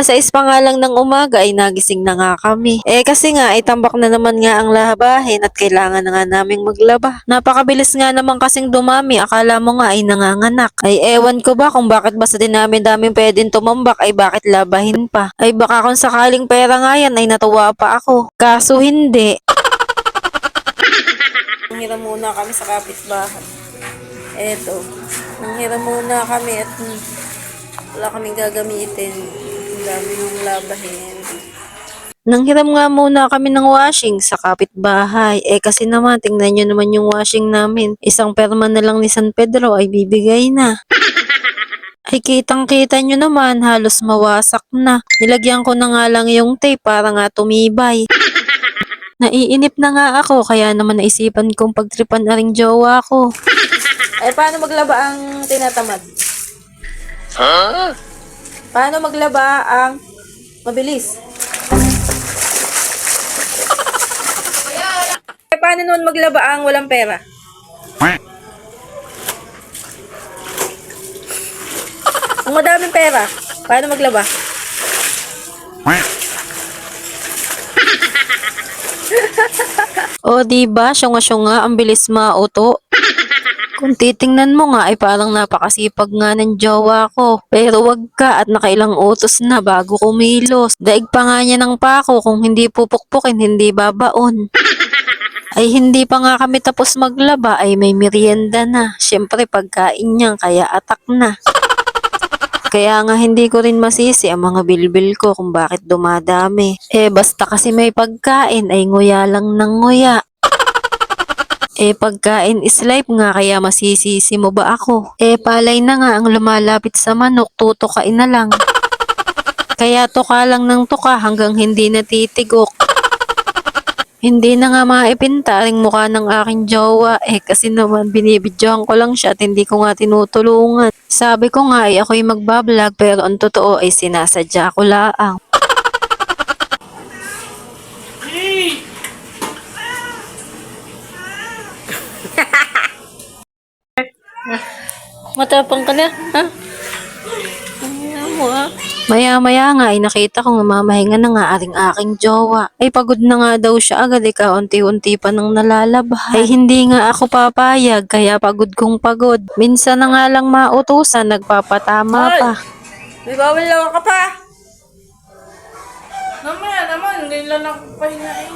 6 pa nga lang ng umaga ay nagising na nga kami. Kasi nga ay tambak na naman nga ang labahin at kailangan na nga naming maglaba. Napakabilis nga naman kasing dumami, akala mo nga ay nanganganak. Ay ewan ko ba kung bakit basta din namin pwedeng tumambak ay bakit labahin pa. Ay baka kung sakaling pera nga yan ay natuwa pa ako. Kaso hindi. Nanghiram muna kami sa kapitbahay. Eto, nanghiram muna kami at wala kaming gagamitin. Ang dami ng labahin. Nanghiram nga muna kami ng washing sa kapitbahay. Kasi naman, tingnan nyo naman yung washing namin. Isang perma na lang ni San Pedro ay bibigay na. Ay kitang-kita nyo naman, halos mawasak na. Nilagyan ko na nga lang yung tape para nga tumibay. Naiinip na nga ako, kaya naman naisipan kong pagtripan na ring jowa ko. Ay paano maglaba ang tinatamad? Paano maglaba ang mabilis? Paano naman maglaba ang walang pera? Ang madaming pera, paano maglaba? O diba, syunga-syunga, ang bilis mauto. Kung titingnan mo nga ay parang napakasipag nga ng jowa ko. Pero wag ka at nakailang utos na bago kumilos. Daig pa nga niya ng pako, kung hindi pupukpukin, hindi babaon. Ay hindi pa nga kami tapos maglaba ay may merienda na. Siyempre pagkain niyan kaya atak na. Kaya nga hindi ko rin masisi ang mga bilbil ko kung bakit dumadami. Basta kasi may pagkain ay nguya lang ng nguya. Pagkain is life nga kaya masisisi mo ba ako? Palay na nga ang lumalapit sa manok, tutukain na lang. Kaya tuka lang ng tuka hanggang hindi natitigok. Hindi na nga maipinta ring mukha ng aking jowa. Kasi naman binibidyohan ko lang siya at hindi ko nga tinutulungan. Sabi ko nga ay ako'y magbablog pero ang totoo ay sinasadya ko laang. Matapang ka na, ha? Maya-maya nga ay nakita ko nga mamahinga na nga aring aking jowa. Ay pagod na nga daw siya agad, unti-unti pa nang nalalabhan. Ay hindi nga ako papayag, kaya pagod kong pagod. Minsan na nga lang mautusan, nagpapatama pa. May bawal lang ka pa. Mamaya naman, hindi lang ako pahingain.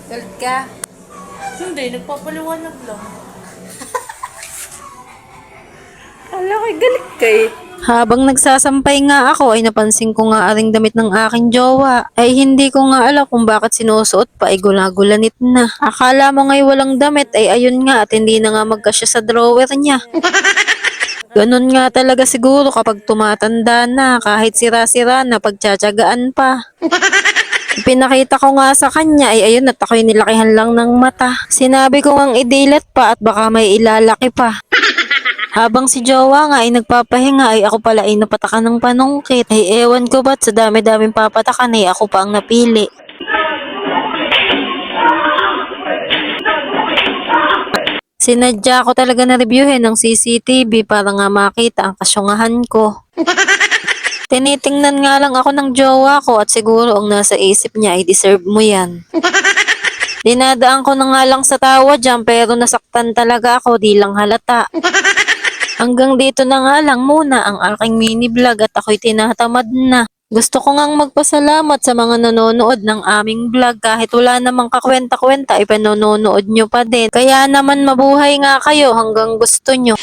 Galit ka? Hindi, nagpapaliwanag lang. Ala kay galit kay. Habang nagsasampay nga ako ay napansin ko nga aring damit ng aking jowa. Ay hindi ko nga alam kung bakit sinusuot pa ay gulagulanit na. Akala mo nga'y walang damit ay ayun nga at hindi na nga magkasya sa drawer niya. Ganun nga talaga siguro kapag tumatanda na kahit sira-sira na pagtsatsagaan pa. Pinakita ko nga sa kanya ay ayun at ako'y nilakihan lang ng mata. Sinabi ko ngang idilat pa at baka may ilalaki pa. Habang si jowa nga ay nagpapahinga ay ako pala ay napatakan ng panungkit. Ay ewan ko ba't sa dami-daming papatakan ay ako pa ang napili. Sinadya ko talaga na reviewin ng CCTV para nga makita ang kasyungahan ko. Tinitingnan nga lang ako ng jowa ko at siguro ang nasa isip niya ay deserve mo yan. Dinadaan ko na nga lang sa tawa dyan pero nasaktan talaga ako, di lang halata. Hanggang dito na nga lang muna ang aking mini vlog at ako'y tinatamad na. Gusto ko ngang magpasalamat sa mga nanonood ng aming vlog kahit wala namang kakwenta-kwenta ay panonood nyo pa din. Kaya naman mabuhay nga kayo hanggang gusto nyo.